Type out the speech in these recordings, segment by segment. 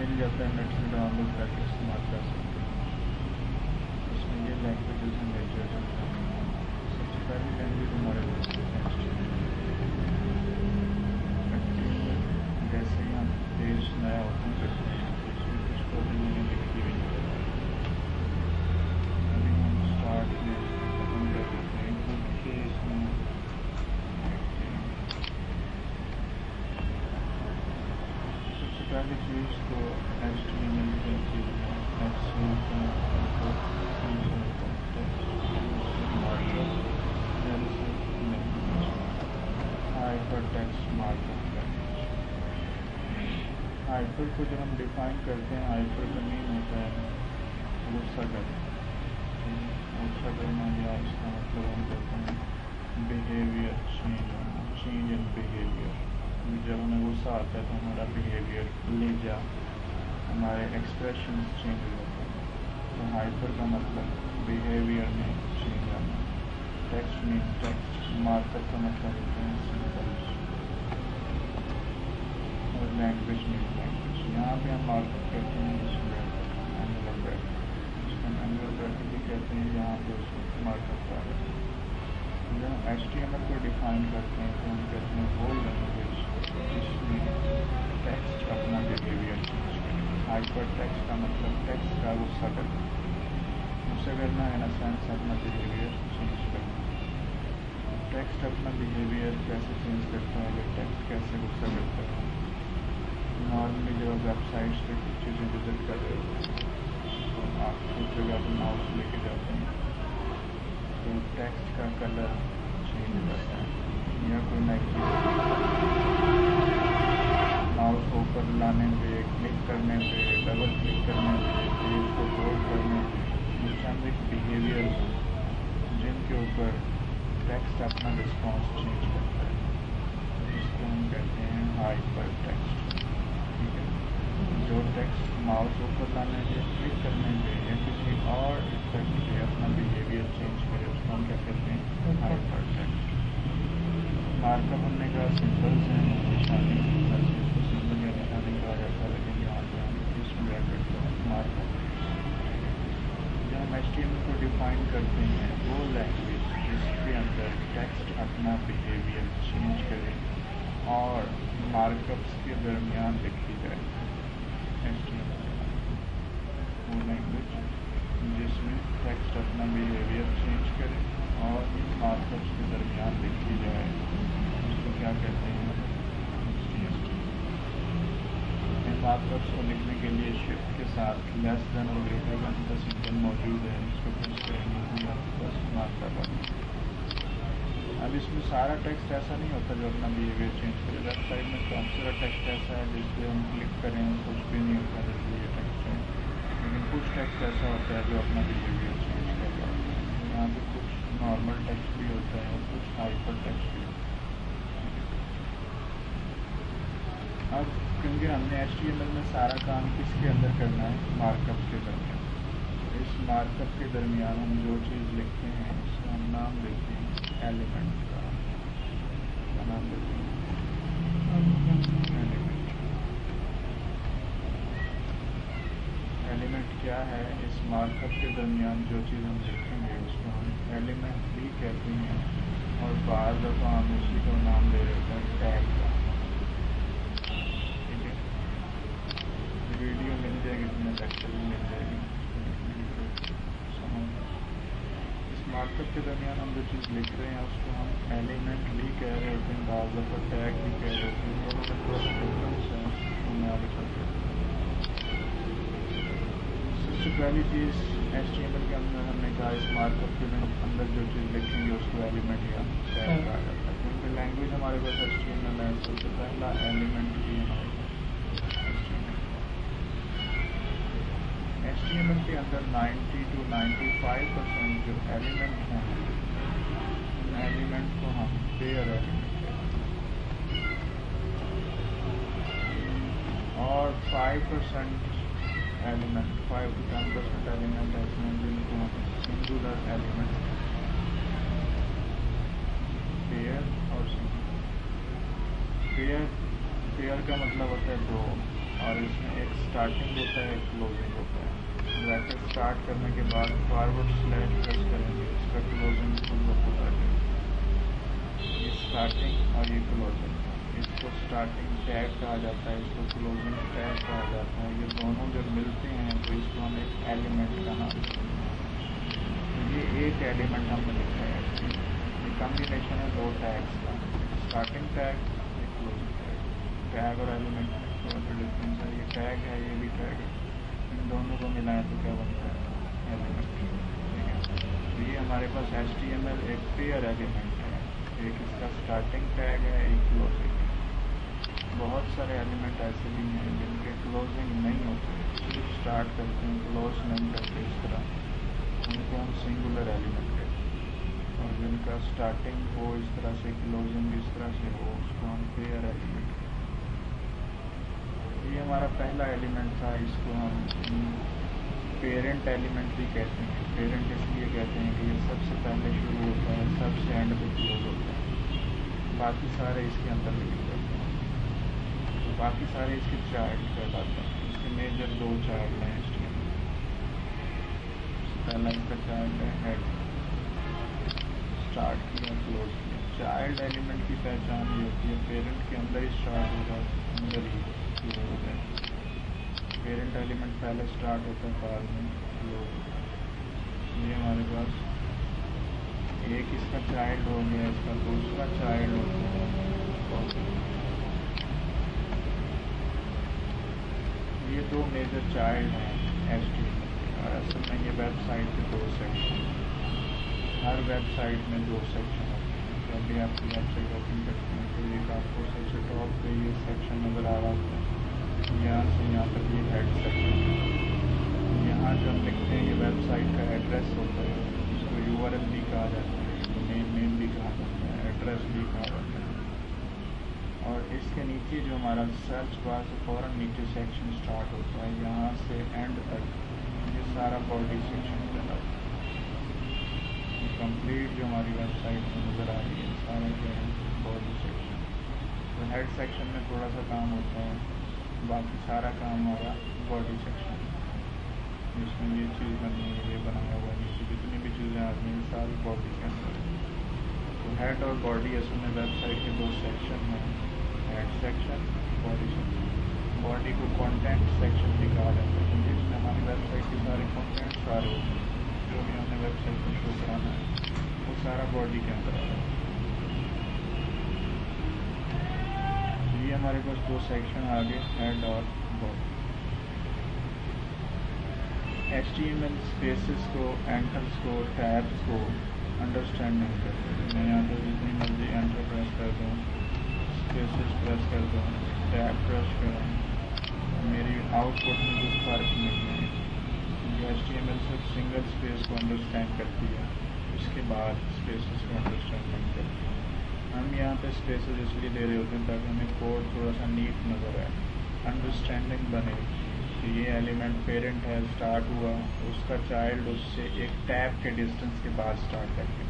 मिल जाता है, नेट से डाउनलोड करके इस्तेमाल कर सकते हैं। इसमें ये लैंग्वेजेस हैं मेजर। सबसे पहली लैंग्वेज हमारे जैसे ही हम पेज नया ओपन करते हैं तो इसमें कुछ प्रॉब्लम नहीं दिखती हुई है। अभी हम स्टार्ट में ओपन कर देते हैं क्योंकि इसमें सबसे पहली चीज़ तो HTML की चीज़ है, हाइपरटेक्स्ट मार्कअप लैंग्वेज। हाइपर को जब हम डिफाइन करते हैं, हाइपर का मीन होता है गुस्सा करना। गुस्सा करना या इसका मतलब हम कहते हैं बिहेवियर चेंज होना, चेंज इन बिहेवियर। जब हमें गुस्सा आता है तो हमारा बिहेवियर, लहजा, हमारे एक्सप्रेशन चेंज हो जाते हैं। तो हाइपर का मतलब बिहेवियर में चेंज आना। टेक्स्ट में टेक्स्ट, मार्कअप का मतलब होता है सिंपल, और लैंग्वेज में लैंग्वेज। यहाँ पे हम मार्कअप कहते हैं एनुअल ब्रैकेट, जिसको एनुअल ब्रैकेट भी कहते हैं। यहाँ पे उसको मार्कअप का है। जब हम HTML को डिफाइन करते हैं तो हम कहते हैं वो लैंग्वेज जिसमें टेक्स्ट अपना बिहेवियर चेंज करे। हाइपर टेक्स्ट का मतलब टेक्स्ट का गुस्सा करना, गुस्सा करना इन अ सेंस अपना बिहेवियर चेंज करना। टेक्स्ट अपना बिहेवियर कैसे चेंज करता है, टेक्स्ट कैसे गुस्सा करता है। नॉर्मली जब आप वेबसाइट्स पे कुछ चीज़ें विजिट कर रहे होते हैं तो आप कुछ जगह पर माउस लेके जाते हैं तो टेक्स्ट का कलर चेंज करता है, या कोई नई चीज़ माउस ऊपर लाने पे, क्लिक करने पे, डबल क्लिक करने पे, पेज को होल्ड करने पे, इलेक्ट्रॉनिक बिहेवियर जिनके ऊपर टेक्स्ट अपना रिस्पॉन्स चेंज करता है, इसको हम कहते हैं हाइपर टेक्स्ट। ठीक है, जो टेक्स्ट माउस ऊपर लाने पे, क्लिक करने पे या किसी और इफेक्ट पे अपना बिहेवियर चेंज करे, उसको हम क्या कहते हैं हाइपर टेक्स्ट। मार्कअप होने का सिंपल से निशानी, वैसे इसको सिंपल या निशानी कहा जाता है, लेकिन यहाँ पे हम इस ब्रैकेट को मार्कअप। जब हम HTML को डिफाइन करते हैं वो लैंग्वेज जिसके अंदर टेक्स्ट अपना बिहेवियर चेंज करे और मार्कअप्स के दरमियान लिखी जाए। HTML वो लैंग्वेज जिसमें टेक्स्ट अपना बिहेवियर चेंज करे और इन मार्कअप्स के दरमियान लिखी जाए, उसको क्या कहते हैं HTML। इन मार्कअप्स को लिखने के लिए शिफ्ट के साथ लेस देन और ग्रेटर देन का सिंबल मौजूद है, इसको प्रेस करेंगे तो बस मार्कअप। अब इसमें सारा टेक्स्ट ऐसा नहीं होता जो अपना बिहेवियर चेंज करे। वेबसाइट में काफ़ी सारा टेक्स्ट ऐसा है जिस पर हम क्लिक करें कुछ भी नहीं होता, जैसे ये टेक्स्ट है, लेकिन कुछ टेक्स्ट ऐसा होता है जो अपना बिहेवियर चेंज कर रहा होता है। यहाँ पे कुछ नॉर्मल टेक्स्ट भी होता है और कुछ हाइपर टेक्स्ट भी होता है। अब क्योंकि हमने HTML में सारा काम किसके अंदर करना है, मार्कअप के दरमियान। इस मार्कअप के दरमियान हम जो चीज़ लिखते हैं उसका हम नाम देते हैं एलिमेंट का नाम देते हैं एलिमेंट। एलिमेंट क्या है, इस मार्कअप के दरमियान जो चीज़ हम लिखेंगे उसको हम एलिमेंट भी कहते हैं, और बाद दफ़ा हम उसी को नाम दे देते हैं टैग का। ठीक है, वीडियो मिल जाएगी, इसमें लेक्चर भी मिल जाएगी। मार्कअप के दरमियान हम जो चीज़ लिख रहे हैं उसको हम एलिमेंट भी कह रहे होते हैं, बाद दफ़ा टैग भी कह रहे होते हैं। दोनों में थोड़ा सा डिफरेंस है, उसको मैं आगे चल के। सबसे पहली चीज़ HTML के अंदर हमने कहा इस मार्कअप के अंदर जो चीज़ लिखेंगे उसको एलिमेंट या टैग कहा जाता है। क्योंकि लैंग्वेज हमारे पास HTML है, सबसे पहला एलिमेंट भी हमारे HTML के अंदर 90 to 95% जो एलिमेंट हैं, उन एलिमेंट को हम पेयर एलिमेंट कहते हैं, और 5% एलिमेंट, 5 to 10% एलिमेंट ऐसे हैं जिनको हम सिंगुलर एलिमेंट, पेयर और सिंगुलर। पेयर का मतलब होता है दो, और इसमें एक स्टार्टिंग होता है, एक क्लोजिंग होता है। ब्रैकेट स्टार्ट करने के बाद फॉरवर्ड स्लैश प्रेस करेंगे, इसका क्लोजिंग फुल वक्त आ जाएगा। ये स्टार्टिंग और ये क्लोजिंग, इसको स्टार्टिंग टैग कहा जाता है, इसको क्लोजिंग टैग कहा जाता है। ये दोनों जब मिलते हैं तो इसको हम एक एलिमेंट का नाम देते हैं। ये एक एलिमेंट हमने लिखा है, ये कॉम्बिनेशन है दो टैग्स का, स्टार्टिंग टैग, एक क्लोजिंग टैग। टैग और एलिमेंट में थोड़ा सा डिफरेंस है, ये टैग है, ये भी टैग है, इन दोनों को मिलाएं तो क्या बनता है, एलिमेंट। ठीक है, तो ये हमारे पास HTML एक पेयर एलिमेंट है, एक इसका स्टार्टिंग टैग है, एक क्लोजिंग है। बहुत सारे एलिमेंट ऐसे भी हैं जिनके क्लोजिंग नहीं होते, सिर्फ स्टार्ट करते हैं, क्लोज नहीं करते, इस तरह उनको हम सिंगुलर एलिमेंट कहते हैं। और जिनका स्टार्टिंग हो इस तरह से, क्लोजिंग इस तरह से हो, उसको हम पेयर एलिमेंट कहते हैं। ये हमारा पहला एलिमेंट था, इसको हम पेरेंट एलिमेंट भी कहते हैं। पेरेंट इसलिए कहते हैं कि ये सबसे पहले शुरू होता है, सबसे एंड पे क्लोज होता है, बाकी सारे इसके अंदर लिखे जाते हैं। तो बाकी सारे इसके चाइल्ड कहलाते हैं। इसके मेजर दो चाइल्ड हैं HTML। पहला इसका चाइल्ड है हेड, स्टार्ट किया, क्लोज किया। चाइल्ड एलिमेंट की पहचान ये होती है, पेरेंट के अंदर ही स्टार्ट होगा, अंदर ही क्लोज हो जाए। पेरेंट एलिमेंट पहले स्टार्ट होता है, बाद में क्लोज। ये हमारे पास एक इसका चाइल्ड हो गया, इसका दूसरा चाइल्ड होता है। ये दो मेजर चाइल्ड हैं HTML के, और असल में ये वेबसाइट के दो सेक्शन, हर वेबसाइट में दो सेक्शन होते हैं। जब भी आप वेबसाइट ओपन करते हैं तो एक आपको सबसे टॉप पे ये सेक्शन नज़र आ रहा होता है, यहाँ से यहाँ तक ये हेड सेक्शन है। यहाँ जो हम लिखते हैं ये वेबसाइट का एड्रेस होता है, इसको URL भी कहा जाता है, डोमेन नेम भी कहा जाता है, एड्रेस भी कहा जाता है। और इसके नीचे जो हमारा सर्च बार से फ़ौरन नीचे सेक्शन स्टार्ट होता है, यहाँ से एंड तक ये सारा बॉडी सेक्शन कहलाता है। कंप्लीट जो हमारी वेबसाइट में नज़र आ रही है सारा जो है बॉडी सेक्शन। तो हेड सेक्शन में थोड़ा सा काम होता है, बाकी सारा काम हमारा बॉडी सेक्शन, जिसमें ये चीज़ बनी है, ये बनाया हुआ, नीचे जितनी भी चीज़ें आती हैं सारी बॉडी के अंदर। तो हेड और बॉडी असल में वेबसाइट के दो सेक्शन हैं, head section, body section. Body को कंटेंट सेक्शन भी कहा जाता है, क्योंकि इसमें हमारी वेबसाइट के सारे कंटेंट सारे होते हैं, जो भी हमने वेबसाइट को शो कराना है वो सारा बॉडी के अंदर आ रहा है। ये हमारे पास दो सेक्शन आ गए, हेड और बॉडी। HTML स्पेसेस को, एंटर्स को, टैब्स को अंडरस्टैंड नहीं करते। मैं यहाँ पर जितनी मर्जी एंटर प्रेस कर दूँ, स्पेसेस प्रेस कर दूँ, टैब प्रेस करूँ, मेरी आउटपुट में कुछ फ़र्क नहीं है। HTML सिर्फ सिंगल स्पेस को अंडरस्टैंड करती है, उसके बाद स्पेसेस को अंडरस्टैंड नहीं करती। हम यहाँ पे स्पेसेस इसलिए दे रहे होते हैं ताकि हमें कोड थोड़ा सा नीट नज़र आए, अंडरस्टैंडिंग बने कि ये एलिमेंट पेरेंट है, स्टार्ट हुआ, उसका चाइल्ड उससे एक टैब के डिस्टेंस के बाद स्टार्ट करके,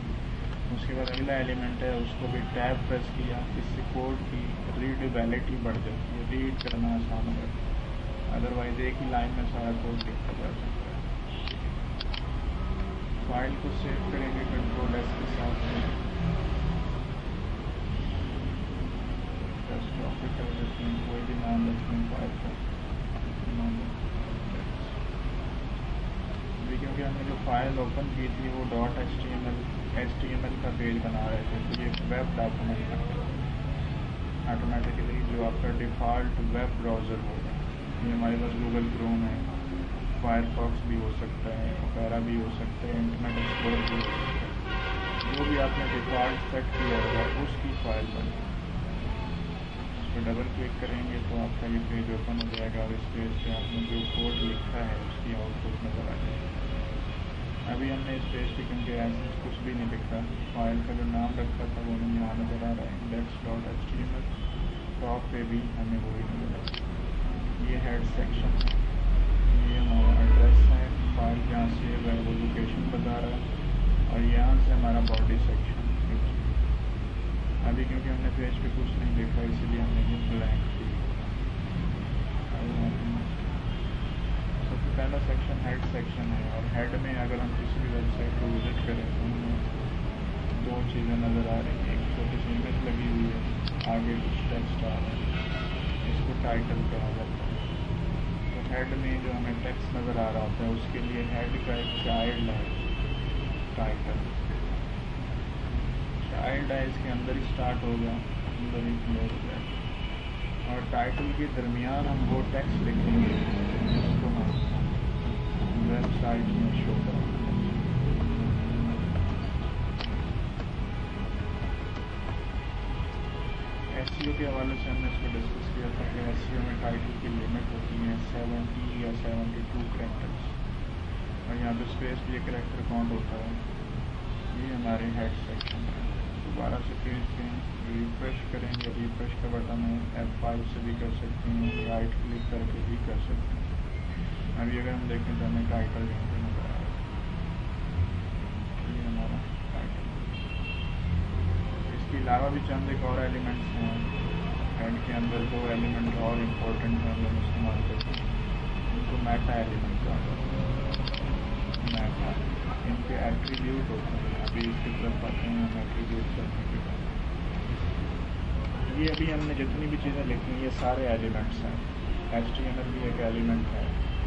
उसके बाद अगला एलिमेंट है, उसको भी टैब प्रेस किया, इससे कोड की रीडेबिलिटी बढ़ जाती है, रीड करना आसान हो जाता है। अदरवाइज एक ही लाइन में सारा कोड लिखा जा सकता है। फाइल को सेव करेंगे Ctrl+S के साथ, डेस्कटॉप पे कर देते हैं, कोई भी नाम रखते हैं फाइल का नाम। क्योंकि हमने जो फाइल ओपन की थी वो .html का पेज बना रहे थे, तो ये वेब डॉक्यूमेंट है ऑटोमेटिकली, जो आपका डिफ़ॉल्ट वेब ब्राउज़र होगा। ये हमारे पास गूगल क्रोम है, फायरफॉक्स भी हो सकता है, ओपेरा भी हो सकता है, इंटरनेट एक्सप्लोरर भी हो सकता है। जो भी आपने डिफ़ॉल्ट सेट किया होगा उसकी फाइल बनेगी। उस पर डबल क्लिक करेंगे तो आपका ये पेज ओपन हो जाएगा, और इस पेज पे आपने जो कोड लिखा है उसकी आउटपुट नज़र आ जाएगी। अभी हमने इस पेज पे क्योंकि ऐसे कुछ भी नहीं लिखा, फाइल का जो नाम रखा था वो हमें यहाँ नज़र आ रहा है, index.html। टॉप पे भी हमें वही नज़र आ रहा है। ये हेड सेक्शन है, ये हमारा एड्रेस है, फाइल जहाँ सेव है वो लोकेशन बता रहा है, और यहाँ से हमारा बॉडी सेक्शन। अभी क्योंकि हमने पेज पे कुछ नहीं लिखा इसलिए हमने ये ब्लैंक दिया। सबसे पहला सेक्शन हेड सेक्शन है, और हेड में अगर हम किसी भी वेबसाइट को विजिट करें तो हमें दो चीज़ें नज़र आ रही हैं। एक छोटी सी इमेज लगी हुई है, आगे कुछ टेक्स्ट आ रहा है, इसको टाइटल कहा जाता है। तो हेड में जो हमें टेक्स्ट नज़र आ रहा होता है उसके लिए हेड का एक चाइल्ड है टाइटल। चाइल्ड है, इसके अंदर ही स्टार्ट होगा, अंदर ही क्लोज हो जाएगा, और टाइटल के दरमियान हम वो टेक्स्ट लिखेंगे जिसको हम वेबसाइट में शो करेंगे। एसईओ के हवाले से हमने इसको डिस्कस किया था कि एसईओ में टाइटल की लिमिट होती है 70 या 72 कैरेक्टर्स, और यहाँ पे स्पेस भी एक कैरेक्टर काउंट होता है। ये हमारे हेड सेक्शन है। दोबारा से पेज पे रिफ्रेश करेंगे, रिफ्रेश का बटन है F5 से भी कर सकते हैं, राइट क्लिक करके भी कर सकते हैं। अभी अगर हम देखें तो हमें टाइटल यहाँ पे नजर आ रहा है, ये हमारा टाइटल। इसके अलावा भी चंद एक और एलिमेंट्स हैं हेड के अंदर, दो एलिमेंट और इम्पोर्टेंट हैं जो हम इस्तेमाल करते हैं, इनको मेटा एलिमेंट कहा जाता है। मेटा, इनके एट्रीब्यूट होते हैं। अभी इसकी तरफ आते हैं हम एट्रीब्यूट करने के बाद। ये अभी हमने जितनी भी चीज़ें लिखी हैं ये सारे एलिमेंट्स हैं। HTML भी एक एलिमेंट है,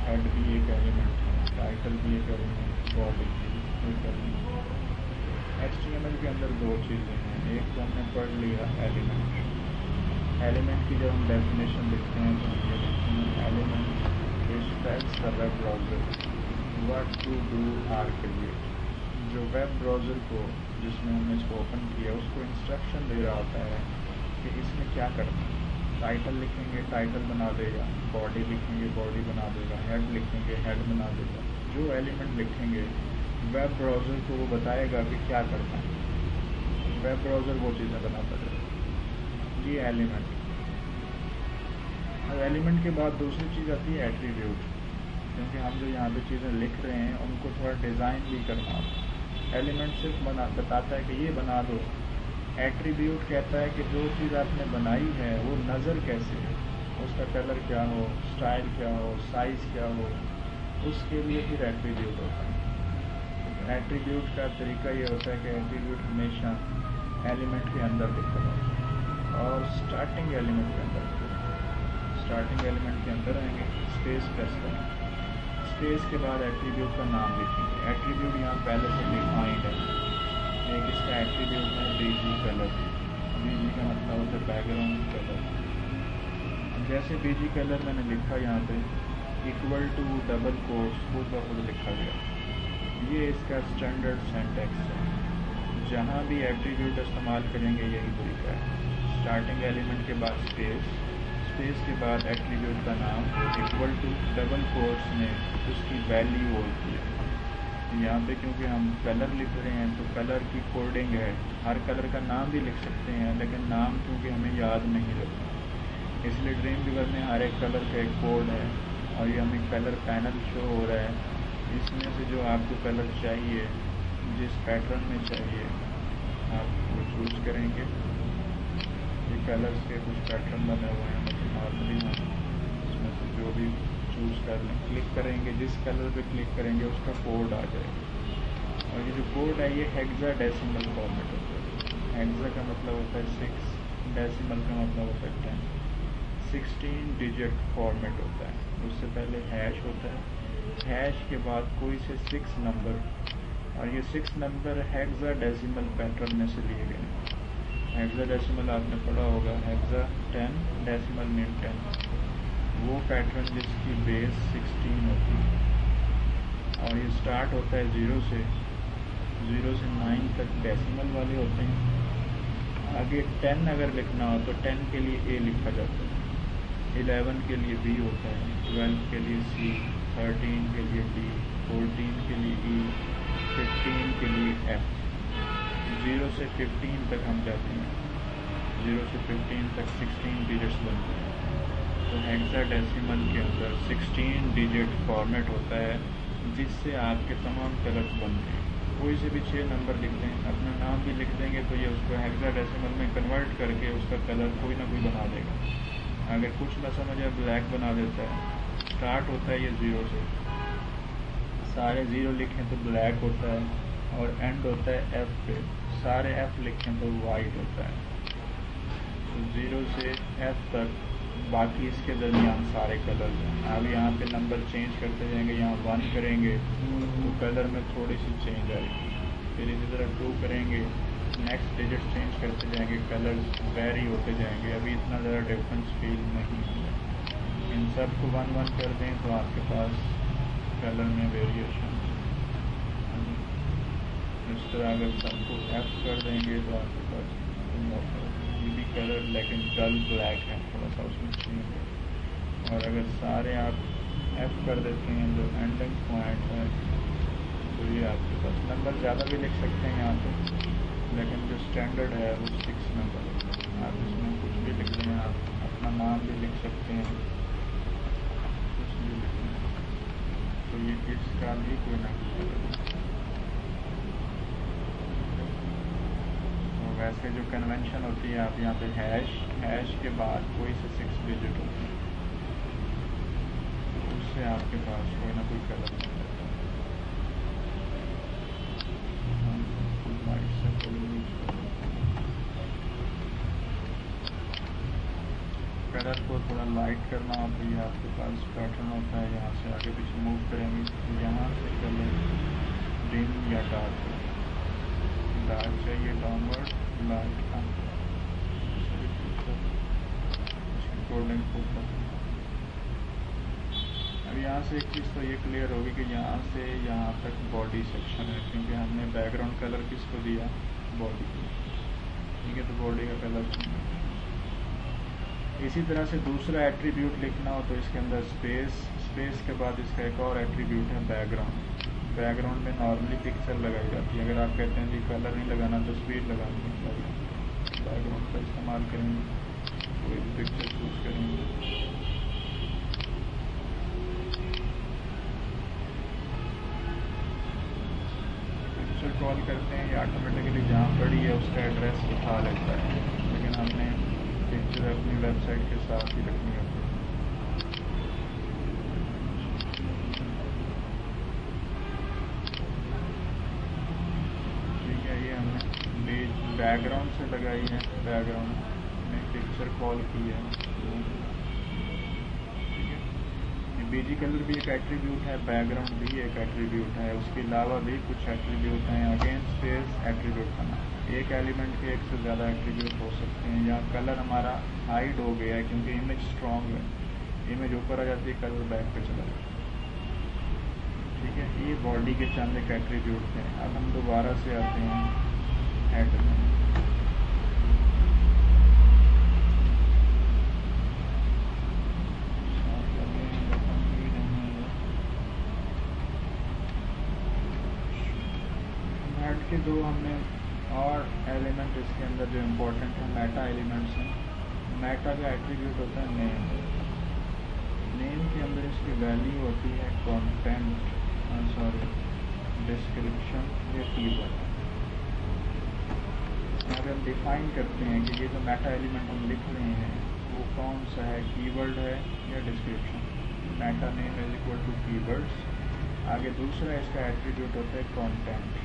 हेड भी एक एलिमेंट है, टाइटल भी एक एलिमेंट, बॉडी भी एक एलिमेंट। HTML के अंदर दो चीज़ें हैं, एक तो हमने पढ़ लिया एलिमेंट। एलिमेंट की जब हम डेफिनेशन लिखते हैं तो हम ये लिखते हैं element is tells the web browser what to do or create. जो वेब ब्राउज़र को, जिसमें हमने इसको ओपन किया, उसको इंस्ट्रक्शन दे रहा होता है कि इसमें क्या करना है। टाइटल लिखेंगे टाइटल बना देगा, बॉडी लिखेंगे बॉडी बना देगा, हेड लिखेंगे हेड बना देगा। जो एलिमेंट लिखेंगे वेब ब्राउज़र को वो बताएगा कि क्या करना है, वेब ब्राउज़र वो चीज़ें बनाता रहेगा। ये एलिमेंट। अब एलिमेंट के बाद दूसरी चीज़ आती है एट्रीब्यूट, क्योंकि हम जो यहाँ पे चीज़ें लिख रहे हैं उनको थोड़ा डिज़ाइन भी करना होता है। एलिमेंट सिर्फ बताता है कि ये बना दो, एट्रीब्यूट कहता है कि जो चीज़ आपने बनाई है वो नज़र कैसे है, उसका कलर क्या हो, स्टाइल क्या हो, साइज़ क्या हो, उसके लिए फिर एट्रीब्यूट होता है। एट्रीब्यूट का तरीका ये होता है कि एट्रीब्यूट हमेशा एलिमेंट के अंदर लिखा जाता है, और स्टार्टिंग एलिमेंट के अंदर स्टार्टिंग एलिमेंट के अंदर आएंगे, स्पेस प्रेस करेंगे, स्पेस के बाद एट्रीब्यूट का नाम लिखेंगे। एट्रीब्यूट यहाँ पहले से डिफाइंड है। एक इसका एट्रीब्यूट है बीजी कलर। बीजी का मतलब होता है बैकग्राउंड कलर। जैसे बीजी कलर मैंने लिखा यहाँ पे इक्वल टू डबल कोट्स खुद ब खुद लिखा गया। ये इसका स्टैंडर्ड सिंटैक्स है। जहाँ भी एट्रीब्यूट इस्तेमाल करेंगे यही तरीका है। स्टार्टिंग एलिमेंट के बाद स्पेस, स्पेस के बाद एट्रीब्यूट का नाम, इक्वल टू डबल कोट्स में उसकी वैल्यू होती है। यहाँ पे क्योंकि हम कलर लिख रहे हैं तो कलर की कोडिंग है, हर कलर का नाम भी लिख सकते हैं, लेकिन नाम क्योंकि हमें याद नहीं रखना, इसलिए ड्रीमवीवर में हर एक कलर का एक कोड है, और ये हमें कलर पैनल शो हो रहा है। इसमें से जो आपको कलर चाहिए, जिस पैटर्न में चाहिए, आप वो चूज़ करेंगे। ये कलर्स के कुछ पैटर्न बने हुए हैं, लेकिन नॉर्मली हम इसमें से जो भी चूज़ कर लें, क्लिक करेंगे, जिस कलर पे क्लिक करेंगे उसका कोड आ जाएगा। और ये जो कोड है ये हेक्साडेसिमल फॉर्मेट होता है। हेक्सा का मतलब होता है 6, डेसिमल का मतलब होता है 10, 16 डिजिट फॉर्मेट होता है। उससे पहले हैश होता है, हैश के बाद कोई से 6 नंबर, और ये 6 नंबर हेक्साडेसिमल पैटर्न में से लिए गए हैं। हेक्साडेसिमल आपने पढ़ा होगा, हेक्सा 10, डेसिमल मीन 10, वो पैटर्न जिसकी बेस 16 होती है। और ये स्टार्ट होता है 0 से 9 तक डेसिमल वाले होते हैं। आगे 10 अगर लिखना हो तो 10 के लिए A लिखा जाता है, 11 के लिए B होता है, 12 के लिए C, 13 के लिए D, 14 के लिए E, 15 के लिए F। 0 से 15 तक हम जाते हैं, 0 से 15 तक 16 डिजिट्स बनते हैं। तो हेक्साडेसिमल के अंदर 16 डिजिट फॉर्मेट होता है, जिससे आपके तमाम कलर्स बनते हैं। कोई से भी 6 नंबर लिख दें, अपना नाम भी लिख देंगे तो ये उसको हेक्साडेसिमल में कन्वर्ट करके उसका कलर कोई ना कोई बना देगा। अगर कुछ ना समझे ब्लैक बना देता है। स्टार्ट होता है ये 0 से, सारे 0 लिखें तो ब्लैक होता है, और एंड होता है F पे, सारे F लिखें तो वाइट होता है। तो 0 से F तक बाकी इसके दरमियान सारे कलर हैं। अब यहाँ पे नंबर चेंज करते जाएंगे, यहाँ 1 करेंगे तो कलर में थोड़ी सी चेंज आएगी, फिर इसी तरह 2 करेंगे, नेक्स्ट डिजिट चेंज करते जाएंगे, कलर्स वेरी होते जाएंगे। अभी इतना ज़्यादा डिफरेंस फील नहीं होगा। इन सब को 1 1 कर दें तो आपके पास कलर में वेरिएशन। इस तरह अगर सबको F कर देंगे तो आपके पास ये भी कलर लेकिन डल ब्लैक है, थोड़ा सा उसमें चेंज है। और अगर सारे आप F कर देते हैं जो एंडिंग पॉइंट है, तो ये आपके पास नंबर ज़्यादा भी लिख सकते हैं यहाँ पे, लेकिन जो स्टैंडर्ड है वो 6 नंबर है। आप इसमें कुछ भी लिख दें, आप अपना नाम भी लिख सकते हैं, कुछ भी लिख दें, तो ये इसका भी कोई ना कुछ। तो वैसे जो कन्वेंशन होती है, आप यहाँ पे हैश के बाद कोई से 6 डिजिट होती है, तो उससे आपके पास कोई ना कोई कलर मिल जाता है। कलर को थोड़ा लाइट करना हो तो ये आपके पास पैटर्न होता है, यहाँ से आगे पीछे मूव करेंगे तो यहाँ से कलर डिम या डार्क चाहिए, डाउनवर्ड लाइट गोल्डन ऊपर। अब यहाँ से एक चीज़ तो ये क्लियर होगी कि यहाँ से यहाँ तक बॉडी सेक्शन है, क्योंकि हमने बैकग्राउंड कलर किसको दिया, बॉडी को, ठीक है, तो बॉडी का कलर। इसी तरह से दूसरा एट्रीब्यूट लिखना हो तो इसके अंदर स्पेस के बाद इसका एक और एट्रीब्यूट है बैकग्राउंड। बैकग्राउंड में नॉर्मली पिक्चर लगाई जाती है। अगर आप कहते हैं जी कलर नहीं लगाना, तस्वीर लगानी है, बैकग्राउंड का इस्तेमाल करेंगे, कोई भी पिक्चर चूज करेंगे। पिक्चर कॉल करते हैं, ये ऑटोमेटिकली जहाँ पड़ी है उसका एड्रेस उठा लेता है, लेकिन हमने पिक्चर अपनी वेबसाइट के साथ ही रखनी होती है। ठीक है, ये हमने बैकग्राउंड से लगाई है, बैकग्राउंड में पिक्चर कॉल की है। ठीक है, ये बीजी कलर भी एक एट्रीब्यूट है, बैकग्राउंड भी एक एट्रीब्यूट है, उसके अलावा भी कुछ एट्रीब्यूट हैं। अगेन स्पेस एट्रीब्यूट का नाम, एक एलिमेंट के एक से ज़्यादा एट्रीब्यूट हो सकते हैं। या कलर हमारा हाइड हो गया है क्योंकि इमेज स्ट्रॉन्ग है, इमेज ऊपर आ जाती है, कलर बैक पे चला जाता है। ठीक है, ये बॉडी के चंद एक एट्रीब्यूट हैं। अब हम दोबारा से आते हैं हेड में। हेड के दो हमने और एलिमेंट इसके अंदर जो इम्पोर्टेंट है, मेटा एलिमेंट्स हैं। मेटा का एट्रीब्यूट होता है नेम। नेम के अंदर इसकी वैल्यू होती है कंटेंट, डिस्क्रिप्शन या कीवर्ड। अगर हम डिफाइन करते हैं कि ये जो मेटा एलिमेंट हम लिख रहे हैं वो कौन सा है, कीवर्ड है या description. Meta name is equal to keywords. आगे दूसरा इसका एट्रीब्यूट होता है कंटेंट।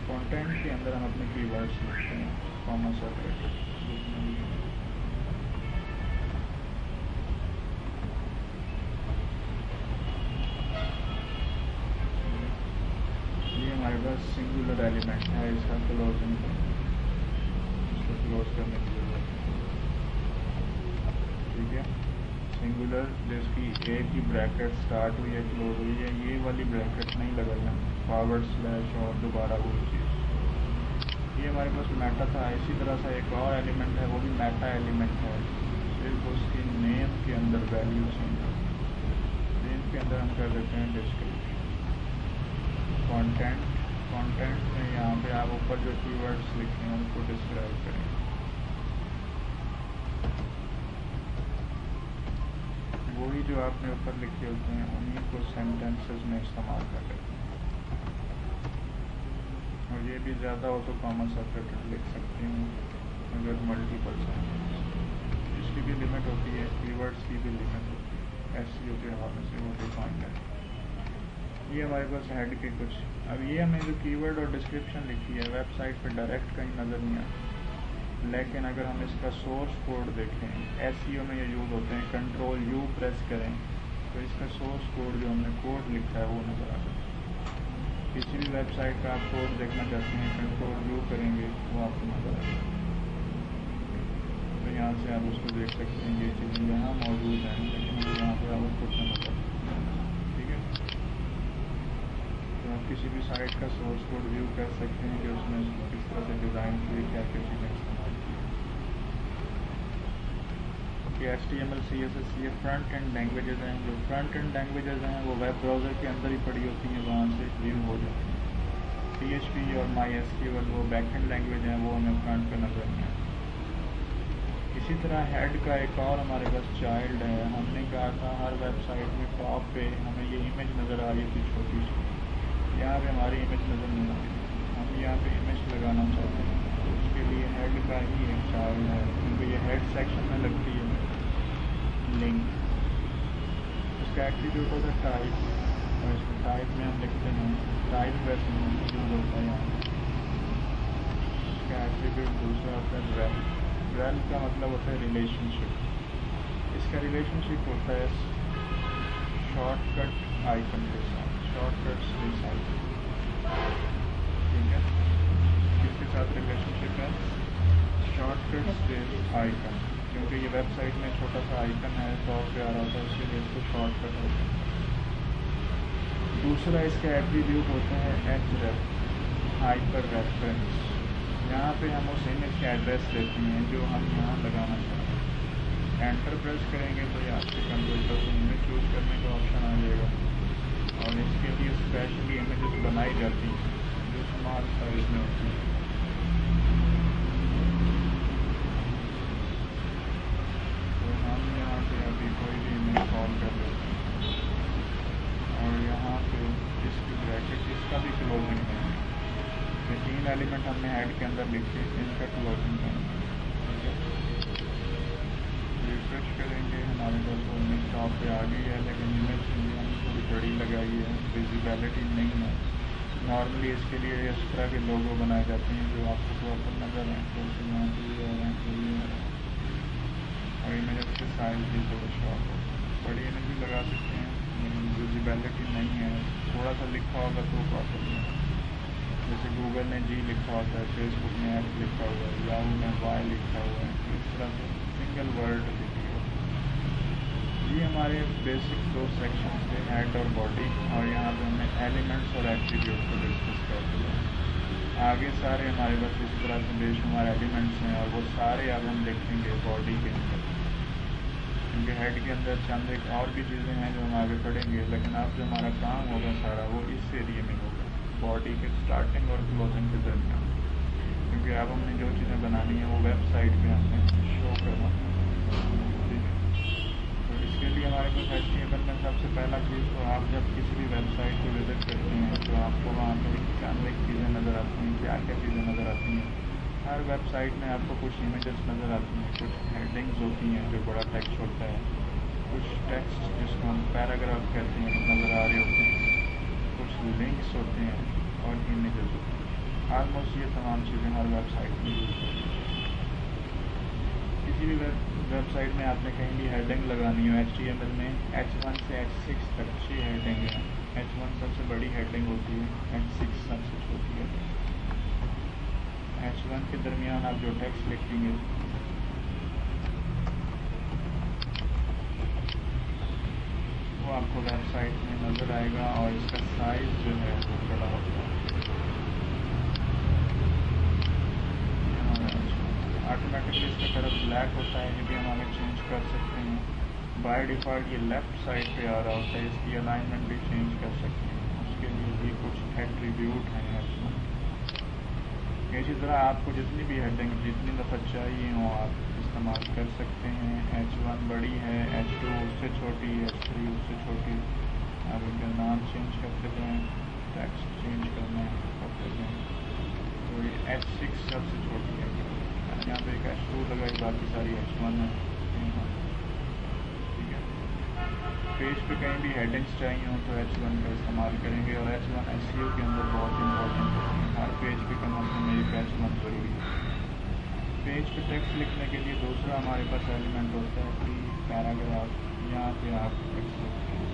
कंटेंट के अंदर हम अपने कीवर्ड्स लिखते हैं, कॉमा सेपरेटेड। ये हमारे पास सिंगुलर एलिमेंट है, इसका क्लोजिंग, इसको क्लोज करने की जरूरत है। ठीक है, सिंगुलर जिसकी एक ही ब्रैकेट स्टार्ट हुई है, क्लोज हुई है, ये वाली ब्रैकेट नहीं लगाई, फॉरवर्ड स्लैश और दोबारा वही चीज़। ये हमारे पास मेटा था। इसी तरह से एक और एलिमेंट है, वो भी मेटा एलिमेंट है, सिर्फ उसकी नेम के अंदर वैल्यू चेंज है। नेम के अंदर हम कर देते हैं डिस्क्रिप्शन। कंटेंट में यहाँ पे आप ऊपर जो कीवर्ड्स लिखे हैं उनको डिस्क्राइब करें। वही जो आपने ऊपर लिखे होते हैं उन्हीं को सेंटेंसेस में इस्तेमाल कर लेते हैं। और ये भी ज़्यादा हो तो कॉमा सेपरेटेड लिख सकते हैं अगर मल्टीपल सेंटेंस। कीवर्ड्स की भी लिमिट होती है, कीवर्ड्स की भी लिमिट होती है, एसईओ के हवाले से वो डिफाइंड है। ये हमारे पास हेड के कुछ। अब ये हमें जो कीवर्ड और डिस्क्रिप्शन लिखी है वेबसाइट पे डायरेक्ट कहीं नज़र नहीं आती, लेकिन अगर हम इसका सोर्स कोड देखें, एसईओ में ये यूज़ होते हैं, कंट्रोल यू प्रेस करें तो इसका सोर्स कोड जो हमने कोड लिखा है वो नज़र आ सकता है। किसी भी वेबसाइट का आप कोड देखना चाहते हैं, कंट्रोल यू करेंगे वो आपको नज़र आएगा। तो यहाँ से आप उसको देख सकते हैं, ये चीज़ें यहाँ मौजूद हैं, लेकिन हमें यहाँ पर आउटपुट में नज़र, ठीक है। तो आप किसी भी साइट का सोर्स कोड व्यू कर सकते हैं कि उसमें किस तरह से डिज़ाइन किए, क्या क्या चीज़ें इस्तेमाल की। HTML CSS ये फ्रंट एंड लैंग्वेजेस हैं। जो फ्रंट एंड लैंग्वेजेस हैं वो वेब ब्राउज़र के अंदर ही पड़ी होती हैं, वहाँ से व्यू हो जाती हैं। PHP और MySQL वो बैक एंड लैंग्वेज हैं, वो हमें फ्रंट पे नज़र नहीं आती। इसी तरह हेड का एक और हमारे पास चाइल्ड है। हमने कहा था हर वेबसाइट में टॉप पे हमें ये इमेज नज़र आ रही थी छोटी सी, यहाँ पे हमारी इमेज नज़र नहीं आ रही, हम यहाँ पे इमेज लगाना चाहते हैं तो उसके लिए हेड का ही एक चाइल्ड है, क्योंकि ये हेड सेक्शन में लगती है लिंक। उसका एट्रीब्यूट होता है टाइप, और इसमें टाइप में हम लिखते हैं टाइप वैसे यूज़ होता है यहाँ। इसका एट्रीब्यूट दूसरा होता है रेल। रेल का मतलब होता है रिलेशनशिप। इसका रिलेशनशिप होता है शॉर्टकट आइकन के साथ, शॉर्टकट्स दिस आइकन, ठीक है। किसके साथ रिलेशनशिप है? शॉर्टकट्स दिस आइकन, क्योंकि ये वेबसाइट में छोटा सा आइकन है, टॉप पे आ रहा होता है, इसलिए इसको शॉर्टकट होता है। दूसरा इसका एट्रीब्यूट होता है href, हाइपर रेफरेंस। यहाँ पे हम उस इमेज का एड्रेस देते हैं जो हम यहाँ लगाना चाहते हैं। एंटर प्रेस करेंगे तो ये आपके कंप्यूटर से इमेज चूज़ करने का ऑप्शन आ जाएगा, और इसके लिए स्पेशली इमेजेस बनाई जाती हैं जो स्मॉल साइज में होती हैं। तो हम यहाँ पे अभी कोई भी इमेज कॉल कर लेते हैं, और यहाँ पे इसकी ब्रैकेट, इसका भी क्लोजिंग है। ये 3 एलिमेंट हमने हेड के अंदर लिखे, इनका क्लोजिंग करेंगे, ठीक है। रिफ्रेश करेंगे, हमारे पास वो इमेज टॉप पे आ गई है, लेकिन इमेज हमने थोड़ी बड़ी लगाई है, विजिबिलिटी नहीं है। नॉर्मली इसके लिए इस तरह के लोगो बनाए जाते हैं जो आपको प्रॉपर नज़र आए, तो यहाँ पे ये आ रहे हैं, और इमेज के साइज भी थोड़ा शॉर्ट हो। बड़ी इमेज भी लगा सकते हैं, लेकिन विजिबिलिटी नहीं है, थोड़ा सा लिखा होगा तो प्रॉपर नहीं है। जैसे गूगल ने G लिखा होता है, फेसबुक में F लिखा हुआ है, याहू में Y लिखा हुआ है, तो इस तरह से सिंगल वर्ड लिखी होती है। ये हमारे बेसिक 2 सेक्शन थे, हेड और बॉडी, और यहाँ पे हमने एलिमेंट्स और एट्रीब्यूट को डिस्कस कर दिया। आगे सारे हमारे पास इस तरह से बेशुमार एलिमेंट्स हैं, और वो सारे अब हम देखेंगे बॉडी के अंदर, क्योंकि हेड के अंदर चंद एक और भी चीज़ें हैं जो हम आगे पढ़ेंगे, लेकिन अब जो हमारा काम होगा सारा वो इस एरिए में होगा, बॉडी के स्टार्टिंग और क्लोजिंग के दरमियान, क्योंकि अब हमने जो चीज़ें बनानी है वो वेबसाइट पे हमने शो करना है, ठीक है। तो इसके लिए हमारे पास HTML में सबसे पहला चीज़, तो आप जब किसी भी वेबसाइट को विजिट करते हैं तो आपको वहाँ पर चंद एक चीज़ें नज़र आती हैं। क्या क्या चीज़ें नज़र आती हैं? हर वेबसाइट में आपको कुछ इमेजेस नज़र आती हैं, कुछ हेडिंग्स होती हैं जो बड़ा टेक्स्ट होता है, कुछ टेक्स्ट जिसको हम पैराग्राफ कहते हैं नज़र आ रहे होते हैं, कुछ लिंक्स होते हैं, और इमेजेस होते हैं। ऑलमोस्ट ये तमाम चीज़ें हर वेबसाइट में यूज़ होती हैं। किसी भी वेबसाइट में आपने कहीं भी हेडिंग लगानी हो, HTML में H1 से H6 तक 6 हेडिंग है। H1 सबसे बड़ी हेडिंग होती है, H6 सबसे छोटी हेडिंग। H1 के दरमियान आप जो टेक्स्ट लिखेंगे वो आपको वेबसाइट में नज़र आएगा, और इसका साइज़ जो है वो बड़ा होता है। ऑटोमेटिकली इसका कलर ब्लैक होता है, ये भी हम आगे चेंज कर सकते हैं। बाय डिफ़ॉल्ट ये लेफ़्ट साइड पे आ रहा होता है, इसकी अलाइनमेंट भी चेंज कर सकते हैं, उसके लिए भी कुछ एट्रीब्यूट हैं H1। इसी तरह आपको जितनी भी हेडिंग जितनी दफ़ा चाहिए हो आप इस्तेमाल कर सकते हैं। H1 बड़ी है, H2 उससे छोटी, H3 उससे छोटी। आप इनका नाम चेंज करते जाएँ, टेक्स्ट चेंज करना करते जाएँ। तो ये H6 सबसे छोटी है, यहाँ पे एक H2 लगाई, बाकी सारी H1 है। पेज पे कहीं भी हेडिंग्स चाहिए हो तो H1 का इस्तेमाल करेंगे, और H1 SEO के अंदर बहुत इंपॉर्टेंट है। हर पेज पे कम अज़ कम एक H1 ज़रूरी है। पेज पे टेक्स्ट लिखने के लिए दूसरा हमारे पास एलिमेंट होता है प्री पैराग्राफ। यहाँ पे आप टेक्स्ट लिखते हैं।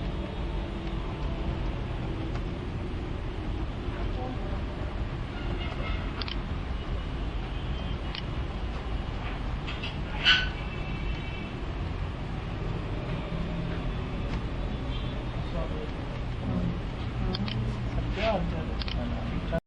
क्या